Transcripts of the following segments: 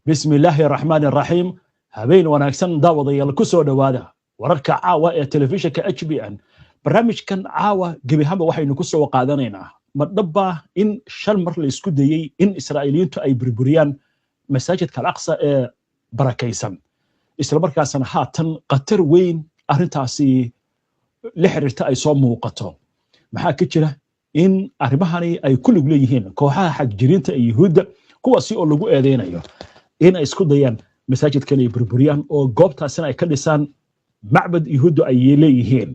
بسم الله الرحمن الرحيم. هبين وناكسن داوضيال كسو دوادا ورarka caawa ee telefishinka HBN barnaamijkan caawa gebihaba waxaynu ku soo qaadanaynaa ma dhaba in shan mar la isku dayay in Israa'iiliyiintu ay burburiyaan masaajidka Al-Aqsa ee barakaysan isla markaasna haatan qatar weyn arintaasi la xiriirta ay soo muuqato maxaa ka jira in arrimahani ay ku lug leeyihiin kooxaha xagjiriinta ee Yuhuudda kuwaasi oo lagu eedeynayo in ay isku dayaan masaajidkan ay burburiyaan oo goobtaasina ay ka dhisaan macbad Yuhuuddu ay leeyihiin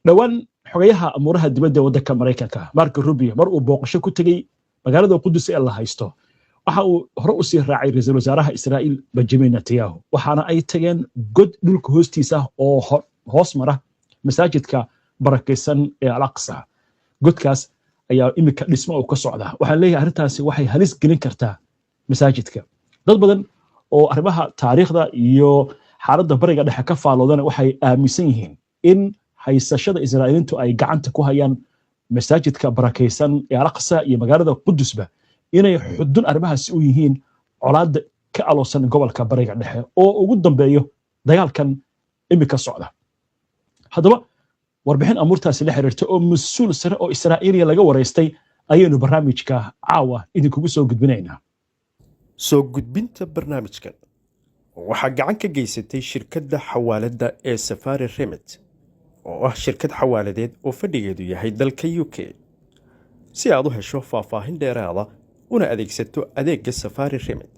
dhawaan xogayaha amuraha dibadda waddanka Mareykanka Marco Rubio mar uu booqasho ku tagay magaalada Qudus ee la haysto waxa uu hore u sii raacay ra'iisul wasaaraha Israa'iil Benjamin Netanyahu waxaana ay tageen god dhulka hoostiisa oo hoos mara masaajidka barakaysan ee Al-Aqsa godkaas ayaa imika dhismo oo ka socda waxaan leeyahay arrintaasi waxay halis gelin kartaa masaajidka dad badan oo arrimaha taariikhda iyo xaaladda bariga dhexe ka faaloodana waxay aaminsan yihiin in haysashada Israa'iiliintu ay gacanta ku hayaan masaajidka barakaysan ee Al-Aqsa iyo magaalada Qudusba inay xudun arrimahaasi u yihiin colaadda ka aloosan gobolka bariga dhexe oo ugu dambeeyo dagaalkan imika socda haddaba warbixin amurtaasi la xiriirta oo mas'uul sare oo Israa'iiliya laga wareystay ayaynu barnaamijka caawa idinkugu soo gudbinaynaa soo gudbinta barnaamijkan waxaa gacan ka geysatay shirkadda xawaaladda ee Safari Remit oo ah shirkad xawaaladeed oo fadhigeedu yahay dalka UK si aad u hesho faahfaahin dheeraada una adeegsato adeegga Safari Remit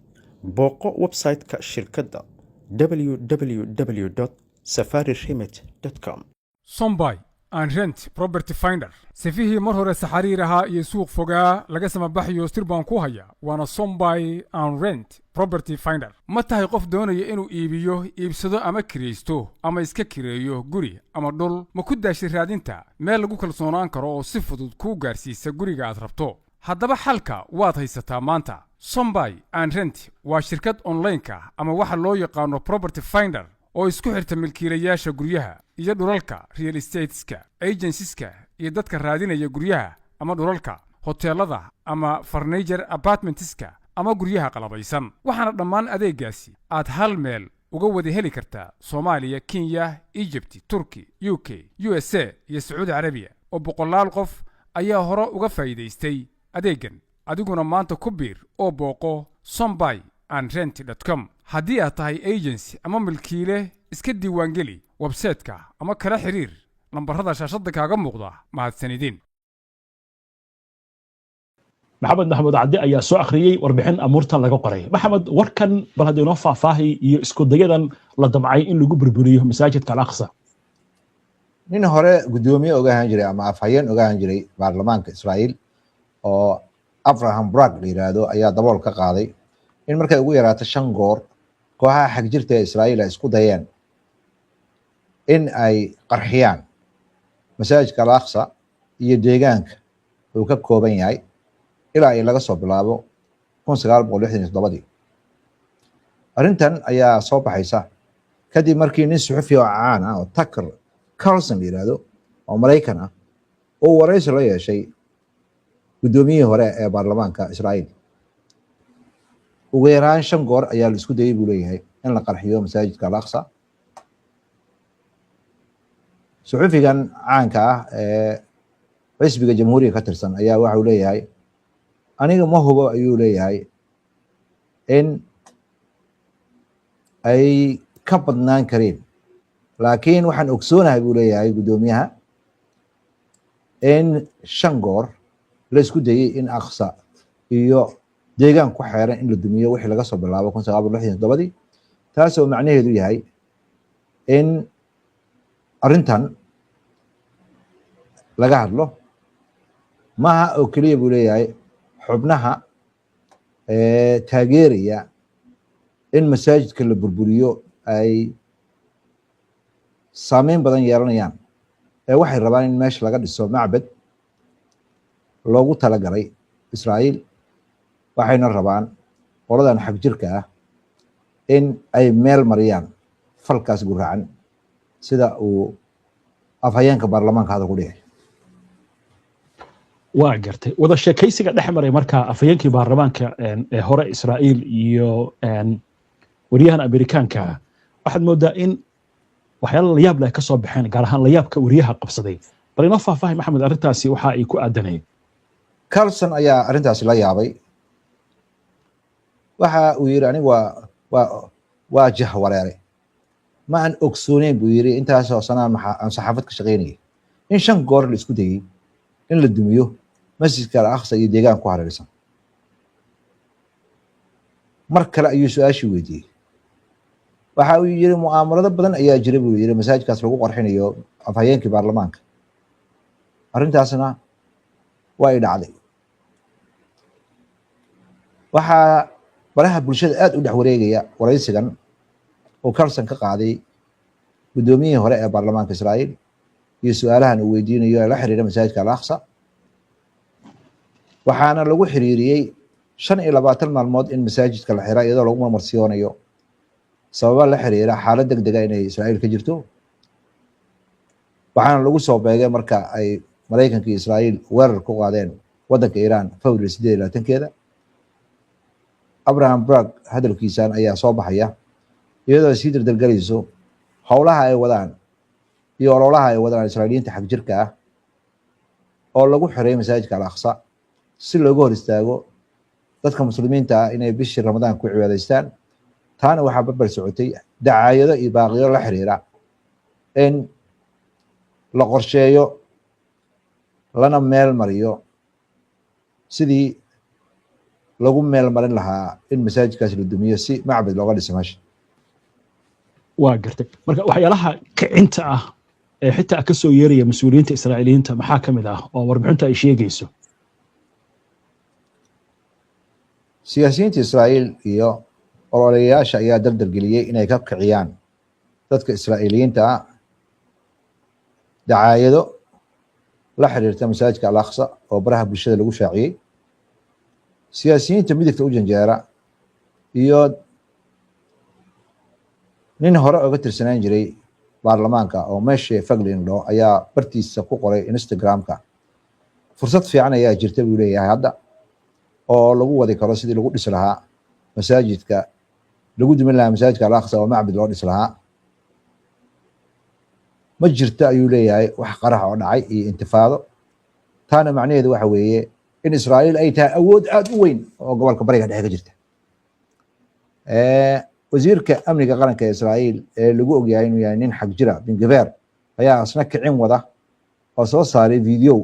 booqo website-ka shirkadda www.safariremit.com Sombay and Rent Property Finder sifihii mar hore saxariir ahaa iyo suuq fogaa laga samabaxayo sir baan ku haya waana Sombay and Rent Property Finder ma tahay qof doonaya inuu iibsado ama kireysto ama iska kireeyo guri ama dhul ma ku daashay raadinta meel lagu kalsoonaan karo oo si fudud ku gaarsiisa guriga aad rabto haddaba xalka waad haysataa maanta Sombay and Rent waa shirkad online-ka ama waxa loo yaqaano Property Finder oo isku xirta milkiilayaasha guryaha iyo dhulalka real estateska agencies-ka iyo dadka raadinaya guryaha ama dhulalka hoteelada ama furniture apartmentska ama guryaha qalabaysan waxaana dhammaan adeegaasi aad hal meel uga wada heli kartaa Soomaaliya Kenya Egypt Turkey UK USA iyo Saudi Arabia oo boqolaal qof ayaa hore uga faa'iideystay adeegan adiguna maanta ku biir oo booqo sombayandrent.com haddii aad tahay agency ama milkiile iska diiwaangeli website-ka ama kala xiriir lambarada shaashada kaaga muuqda mahadsanidin maxamed cabdi ayaa soo akhriyay warbixin amurtan laga qoray maxamed warkan bal hadii noo faahfaahay iyo isku dayadan la damcay in lagu burburiyo masaajidka Al-Aqsa nin hore gudoomiye ogaan jiray ama afhayeen ogaan jiray baarlamaanka Israa'iil oo Abraham Bragg la yiraahdo ayaa dabool ka qaaday in markay ugu yaraato 5 goor kooxaha xagjirta ee Israa'iil ay isku dayeen in ay qarxiyaan masaajidka Al-Aqsa iyo deegaanka uu ka kooban yahay ilaa ay laga soo bilaabo 1967 arrintan ayaa soo baxaysa kadib markii nin suxufi oo caan ah oo Tucker Carlson la yiraahdo oo Mareykan ah oo waraysi la yeeshay gudoomiyihii hore ee baarlamaanka Israa'iil ugu yaraan 5 goor ayaa la isku dayay buu leeyahay in la qarxiyo masaajidka Al-Aqsa suxufigan caanka ah ee xisbiga jamhuuriga ka tirsan ayaa waxa uu leeyahay aniga ma hubo ayuu leeyahay in ay ka badnaan kareen laakiin waxaan ogsoonahay buu leeyahay gudoomiyaha in 5 goor la isku dayay in Aqsa iyo deegaan ku xeeran in la dumiyo wixii laga soo bilaabo 1967 taas oo macnaheedu yahay in arrintan laga hadlo maaha oo kaliya buu leeyahay xubnaha taageeraya in masaajidka la burburiyo ay saameyn badan yeelanayaan waxay rabaan in meesha laga dhiso macbad loogu talagalay Israa'iil waxayna rabaan qoladan xagjirka ah in ay meel mariyaan falkaas guracan sida uu afhayeenka baarlamaanka hada ku dhigay waa gartay wada sheekaysiga dhex maray markaa afhayeenkii baarlamaanka ee hore Israa'iil iyo wariyahan Amerikaanka waxaad moodaa in waxyaalo la yaab leh ka soo baxeen gaar ahaan la yaabka wariyaha qabsaday bal inoo faahfaahay maxamed arrintaasi waxa ay ku aadanay Carlson ayaa arrintaasi la yaabay waxa uu yiri anigu waa jah wareere ma aan ogsooneyn buu yiri intaas oo sanad aan saxaafad ka shaqeynayay in 5 goor la isku dayay in la dumiyo masjidka al-Aqsa iyo deegaan ku hareeraysan mar kale ayuu su'aashi weydiiyey waxa uu yiri mu'aamarado badan ayaa jira buu yiri masaajidkaas lagu qarxinayo afhayeenkii baarlamaanka arrintaasna way dhacday waxa baraha bulshada aad u dhex wareegaya waraysigan oo Carlson ka qaaday gudoomiyihii hore ee baarlamaanka Israa'iil iyo su'aalahan uu weydiinayo la xiriira masaajidka al-Aqsa waxaana lagu xiriiriyay 25 maalmood in masaajidka la xiray iyadoo lagu marmarsiyoonayo sabab la xiriira xaalad degdeg ah inay Israa'iil ka jirto waxaana lagu soo beegay marka ay Mareykanka iyo Israa'iil weerar ku qaadeen wadanka Iran February 28keeda Abraham Bragg hadalkiisan ayaa soo baxaya iyadoo sii dardargelayso howlaha ay wadaan iyo ololaha ay wadaan Israa'iiliyiinta xaq jirka ah oo lagu xiray masaajidka al-Aqsa si looga hor istaago dadka muslimiinta ah inay bishii Ramadaan ku cibaadaystaan taana waxaa barbar socotay dacaayado iyo baaqiyo la xiriira in la qorsheeyo lana meel mariyo sidii lagu meel marin lahaa in masaajidkaas la dumiyo si macbad looga dhiso meesha waa gartay marka waxyaalaha kicinta ah ee xitaa ka soo yeeraya mas'uuliyiinta Israa'iiliyiinta maxaa kamid ah oo warbixinta ay sheegayso siyaasiyiinta Israa'iil iyo ololeyaasha ayaa dardargeliyay inay ka kiciyaan dadka Israa'iiliyiinta ah dacaayado la xiriirta masaajidka al-Aqsa oo baraha bulshada lagu shaaciyay siyaasiyiinta midigta u janjeera iyo nin hore uga tirsanaan jiray baarlamaanka oo Moshe Feiglin ayaa bartiisa ku qoray Instagram-ka fursad fiican ayaa jirta buu leeyahay hadda oo lagu wadi karo sidii lagu dhisi lahaa masaajidka lagu dumin lahaa masaajidka al-Aqsa oo macbad loo dhisi lahaa ma jirta ayuu leeyahay wax qarax oo dhacay iyo intifaado taana macnaheedu waxa weeye in Israa'iil ay tahay awood aad u weyn oo gobolka bariga dhexe ka jirta wasiirka amniga qaranka ee Israa'iil ee lagu ogyahay inuu yahay nin xaq jira bin Gvir ayaa asna kicin wada oo soo saaray video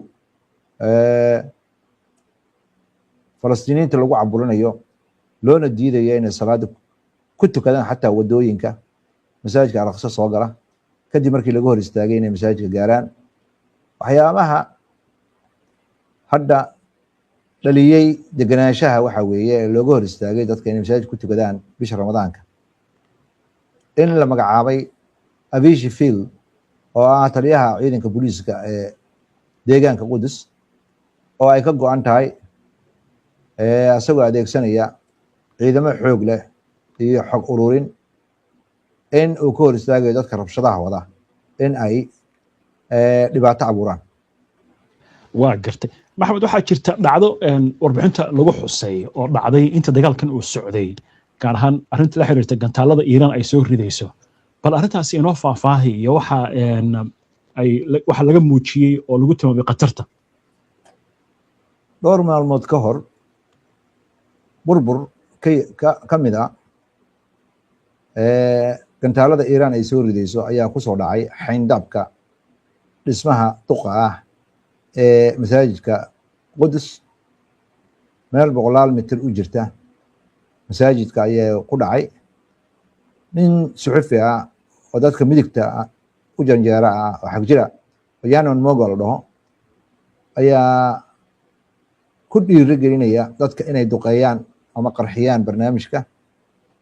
Falastiiniinta lagu caburinayo loona diidayo inay salaada ku tukadaan xataa wadooyinka masaajidka al-Aqsa soo gala kadib markii laga hor istaagay inay masaajidka gaaraan waxyaabaha hadda dhaliyay deganaanshaha waxa weeye looga hor istaagay dadka inay masaajidka ku tukadaan bisha Ramadaanka in la magacaabay Avishi Field oo ah taliyaha ciidanka booliiska ee deegaanka Qudus oo ay ka go'an tahay asagoo adeegsanaya ciidamo xoog leh iyo xog ururin in uu ka hor istaagayo dadka rabshadaha wada in ay dhibaato abuuraan waa gartay maxamed waxaa jirta dhacdo warbixinta lagu xusay oo dhacday inta dagaalkan uu socday gaar ahaan arrinta la xiriirta gantaalada Iran ay soo ridayso bal arrintaasi inoo faahfaahay iyo waxa laga muujiyey oo lagu tilmaamay qatarta dhowr maalmood ka hor burbur ka mid ah gantaalada Iran ay soo ridayso ayaa ku soo dhacay xayndaabka dhismaha duqa ah ee masaajidka Qudus meel 100 mitir u jirta masaajidka ayaa ku dhacay nin suxufi ah oo dadka midigta u janjeera ah oo xaq jira Yanon Mogol dhaho ayaa ku dhiirigelinaya dadka inay duqeeyaan ama qarxiyaan barnaamijka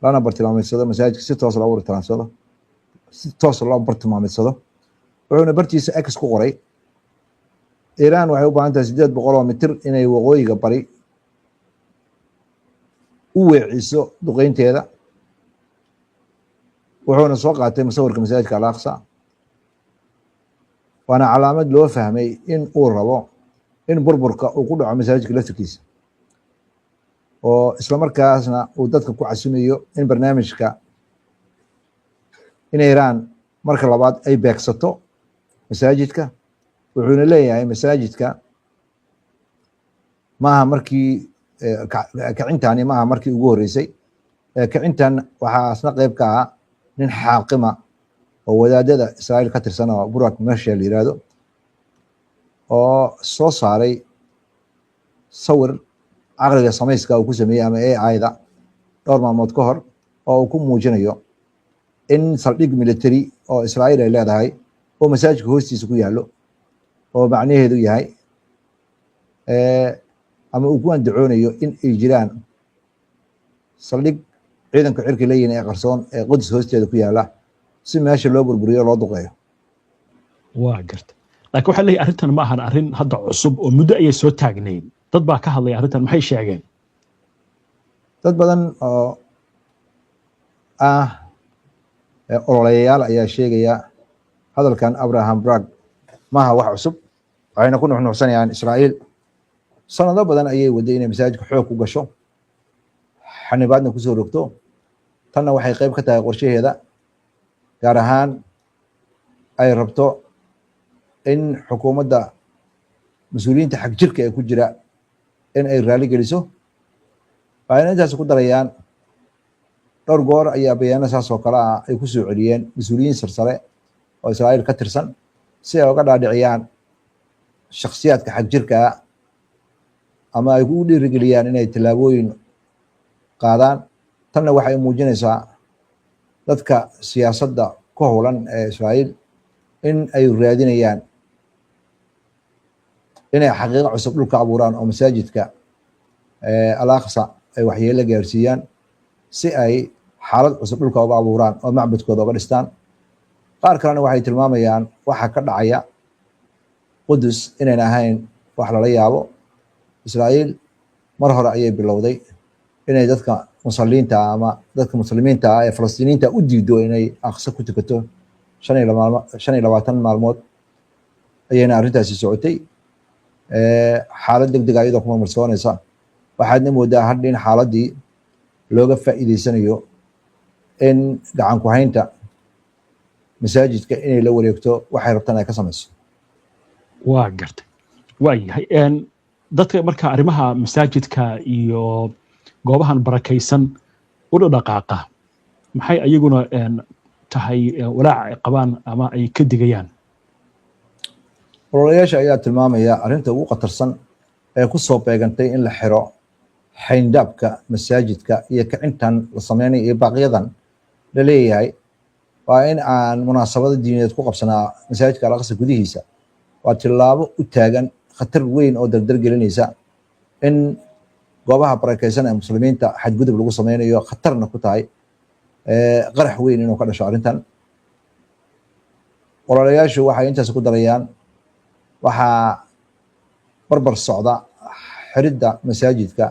lana bartilmaameedsado masaajidka si toos loo bartilmaameedsado wuxuuna bartiisa X ku qoray Iran waxay u baahan tahay 800 mitir inay waqooyiga bari u weeciso duqeynteeda wuxuuna soo qaatay musawirka masaajidka al-Aqsa waana calaamad loo fahmay in uu rabo in burburka uu ku dhaco masaajidka laftirkiisa oo isla markaasna uu dadka ku casumayo in barnaamijka in Iran marka labaad ay beegsato masaajidka. wuxuuna leeyahay masaajidka maaha markii kicintani maaha markii ugu horeysay. kicintan waxaa asna qayb ka ah nin xaaqima oo wadaadada Israa'iil ka tirsan oo Burak Marshall yiraahdo oo soo saaray sawir caqliga samayska uu ku sameeyay ama AI-da dhowr maalmood ka hor oo uu ku muujinayo in saldhig military oo Israa'iil ay leedahay oo masaajidka hoostiisa ku yaalo oo macnaheedu yahay ama uu ku andacoonayo in ay jiraan saldhig ciidanka cirka leeyihiin ee qarsoon ee Quds hoosteeda ku yaala si meesha loo burburiyo loo duqeeyo. waa garta laakiin waxaa leeyahay arrintan ma ahan arrin hadda cusub oo muddo ayay soo taagnayd. dad baa ka hadlaya arrintan, maxay sheegeen? dad badan oo ololeyaal ayaa sheegaya hadalkan Abraham Bragg maaha wax cusub, waxayna ku nuxnuxsanayaan Israa'iil sanado badan ayay waday inay masaajidka xoog ku gasho, xanibaadna kusoo rogto. tanna waxay qayb ka tahay qorshaheeda, gaar ahaan ay rabto in xukuumadda mas-uuliyiinta xag jirka ee ku jira in ay raali geliso. waxayna intaas ku darayaan dhowr goor ayaa bayaano saas oo kale ah ay ku soo celiyeen mas-uuliyiin sarsare oo Israa'iil ka tirsan si ay uga dhaadhiciyaan shakhsiyaadka xag jirka ama ay ku dhiirigeliyaan inay tallaabooyin qaadaan. tanna waxay muujinaysaa dadka siyaasadda ku howlan ee Israa'iil in ay raadinayaan inay xaqiiqo cusub dhulka abuuraan oo masaajidka Al-Aqsa ay waxyeello gaarsiiyaan si ay xaalad cusub dhulka uga abuuraan oo macbadkooda uga dhistaan. qaar kalena waxay tilmaamayaan waxa ka dhacaya Qudus inayna ahayn wax lala yaabo. Israa'iil mar hore ayay bilowday inay dadka muslimiinta ama dadka muslimiinta ee Falastiiniinta u diido inay Aqsa ku tukato 25 maalmood ayayna arrintaasi socotay. xaalad degdeg ah iyadoo kuma marsoonaysa, waxaadna moodaa hadda in xaaladii looga faa'iideysanayo in gacan ku haynta masaajidka inay la wareegto waxay rabtaan ay ka samayso. waa gartay. waayahay dadka marka arrimaha masaajidka iyo goobahan barakaysan u dhaqaaqa maxay ayaguna tahay walaac ay qabaan ama ay ka digayaan? ololayaasha ayaa tilmaamaya arrinta ugu khatarsan ee ku soo beegantay in la xiro xayndaabka masaajidka iyo kicintan la sameynay iyo baaqiyadan la leeyahay waa in aan munaasabada diineed ku qabsanaa masaajidka Al-Aqsa gudihiisa. waa tilaabo u taagan khatar weyn oo dardar gelinaysa in goobaha barakaysan ee muslimiinta xadgudub lagu sameynayo, khatarna ku tahay qarax weyn inuu ka dhasho arrintan. ololayaashu waxay intaas ku darayaan waxaa barbar socda xiridda masaajidka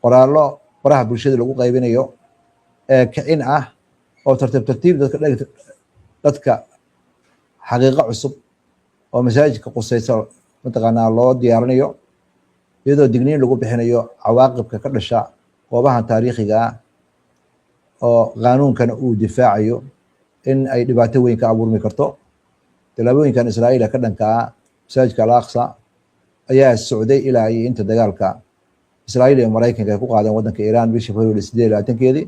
qoraallo baraha bulshada lagu qaybinayo ee kicin ah oo tartiib dadka xaqiiqo cusub oo masaajidka qusaysa mataqaanaa loo diyaarinayo, iyadoo digniin lagu bixinayo cawaaqibka ka dhasha goobahan taariikhiga ah oo qaanuunkana uu difaacayo in ay dhibaato weyn ka abuurmi karto. tallaabooyinkan Israa'iil ka dhanka ah masaajidka Al-Aqsa ayaa socday ilaa iyo inta dagaalka Israa'iil iyo Mareykanka ay ku qaadeen waddanka Iran bishii February 28-keedii,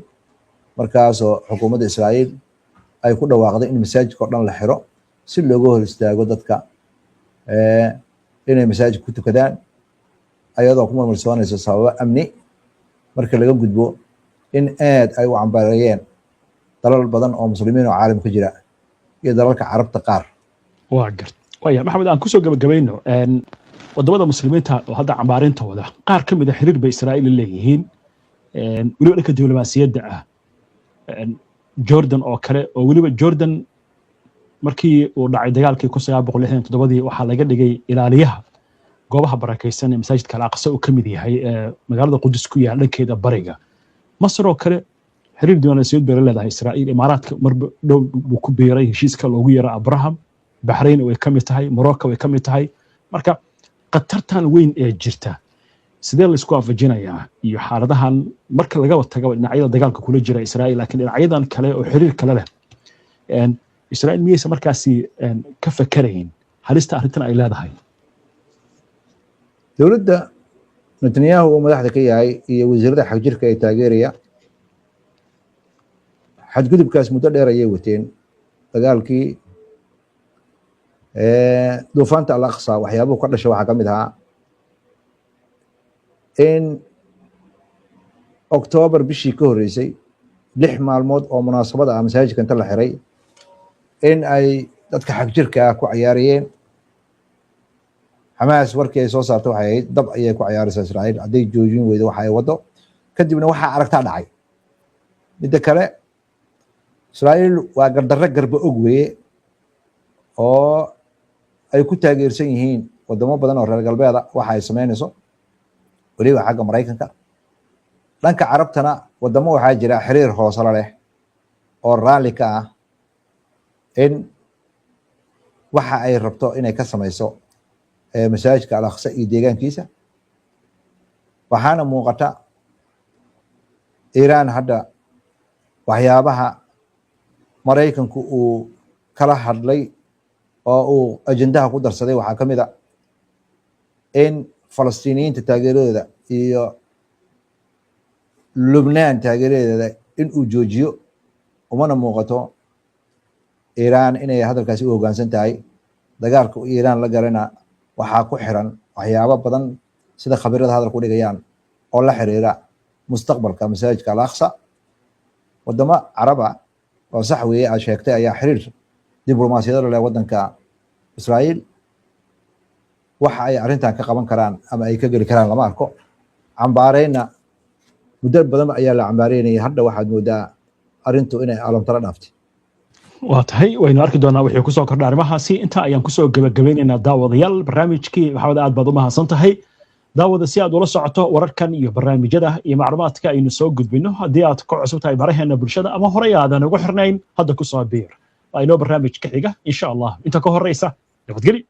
markaasoo xukuumadda Israa'iil ay ku dhawaaqday in masaajidka oo dhan la xiro si looga hor istaago dadka inay masaajidka ku tukadaan, ayadoo ku marmarsoonaysa sababo amni. marka laga gudbo in aad ay u cambareeyeen dalal badan oo muslimiin oo caalamka jira iyo dalalka carabta qaar. waa garta. waaya maxamed, aan kusoo gabagabayno wadamada muslimiinta oo hadda cambaarintooda qaar ka mid a xiriir bay Israa'iil leeyihiin weliba dhanka diblomaasiyadda ah. Jordan oo kale, oo weliba Jordan markii uu dhacay dagaalkii 1967 waxaa laga dhigay ilaaliyaha goobaha barakaysan ee masaajidka Al-Aqsa uu ka mid yahay magaalada Qudus ku yaal dhankeeda bariga. Masar oo kale xiriir diblomaasiyad bay leedahay Israa'iil. Imaaraadka marba dhow buu ku biiray heshiiska loogu yeero Abraham. Bahrain way ka mid tahay, Morocco way ka mid tahay. marka qatartan weyn ee jirta sidee la isku afajinayaa iyo xaaladahan marka laga tago dhinacyada dagaalka kula jira Israa'iil laakiin dhinacyadan kale oo xiriir kale leh Israa'iil miyaysa markaasi ka fakarayn halista arrintan ay leedahay dowladda Netanyahu oo madaxda ka yahay iyo wasiirada xagjirka ee taageeraya xadgudubkaas muddo dheer ayay wateen dagaalkii duufaanta al-Aqsa waxyaabuhu ka dhashay waxaa ka mid ahaa in Oktoobar bishii ka horeysay 6 maalmood oo munaasabada ah masaajidka inta la xiray in ay dadka xagjirka ku ciyaarayeen Hamas warkii ay soo saartay waxay ahayd dab ayay ku ciyaaraysaa Israa'iil hadday joojin weydo waxa ay wado kadibna waxaa aragtaa dhacay midda kale Israa'iil waa gardarro garba og weeye oo ay ku taageersan yihiin wadamo badan oo reer galbeeda waxa ay sameynayso waliba xagga Mareykanka dhanka Carabtana wadamo waxaa jira xiriir hoose la leh oo raali ka ah in waxa ay rabto inay ka sameyso masaajidka al-Aqsa iyo deegaankiisa waxaana muuqata Iiraan hadda waxyaabaha Mareykanku uu kala hadlay oo uu ajendaha ku darsaday waxaa ka mid ah in Falastiiniyiinta taageeradooda iyo Lubnaan taageeradeeda in uu joojiyo umana muuqato Iiraan inay hadalkaasi u hoggaansan tahay dagaalka Iiraan la galana waxaa ku xiran waxyaabo badan sida khabiirada hadalku dhigayaan oo la xiriira mustaqbalka masaajidka al-Aqsa wadamo Caraba oo sax weeye aad sheegtay ayaa xiriir diblomaasiyad leh wadanka Israa'iil waxa ay arrintan ka qaban karaan ama ay ka gali karaan lama arko cambaareyna muddo badan ayaa la cambaareynayay hadda waxaad moodaa arrintu inay alamtala dhaaftay waa tahay waynu arki doonaa wixii ku soo kordha arrimahaasi inta ayaan ku soo gabagabaynaynaa daawadayaal barnaamijkii maxamed aad baad u mahadsan tahay daawada si aad ula socoto wararkan iyo barnaamijyada iyo macluumaadka aynu soo gudbino haddii aad ka cusub tahay baraheena bulshada ama horey aadan ugu xirnayn hadda ku soo biir waa inoo barnaamij ka xiga insha allah inta ka horeysa nabadgeli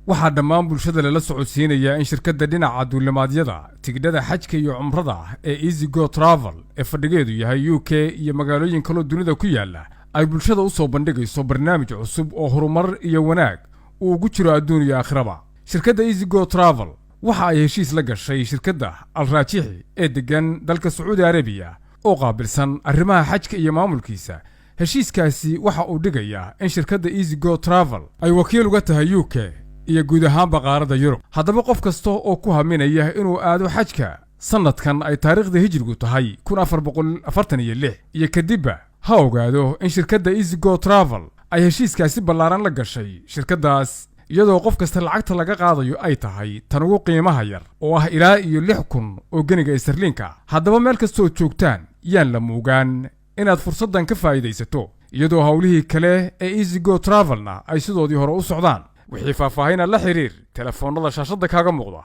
waxaa dhammaan bulshada lala socodsiinayaa in shirkadda dhinaca duulimaadyada tigidhada xajka iyo cumrada ee easygo travel ee fadhigeedu yahay UK iyo magaalooyin kaloo dunida ku yaala ay bulshada u soo bandhigayso barnaamij cusub oo horumar iyo wanaag uu ugu jiro adduun iyo aakhiraba shirkadda easygo travel waxa ay heshiis la gashay shirkadda al-Raajixi ee degan dalka Sacuudi Arabiya oo qaabilsan arrimaha xajka iyo maamulkiisa heshiiskaasi waxa uu dhigayaa in shirkadda easygo travel ay wakiil uga tahay UK iyo guud ahaanba qaaradda Yurub haddaba qof kasta oo ku haminaya inuu aado xajka sanadkan ay taariikhda hijrigu tahay 1446 iyo kadibba ha ogaado in shirkadda easygo travel ay heshiiskaasi ballaaran la gashay shirkaddaas iyadoo qof kasta lacagta laga qaadayo ay tahay tan ugu qiimaha yar oo ah ilaa iyo 6,000 oo ganiga istarliinka haddaba meel kastoo joogtaan yaan la muugaan inaad fursaddan ka faa'iidaysato iyadoo hawlihii kale ee easygo travelna ay sidoodii hore u socdaan wixii faahfaahin la xiriir telefoonnada shaashadda kaaga muuqda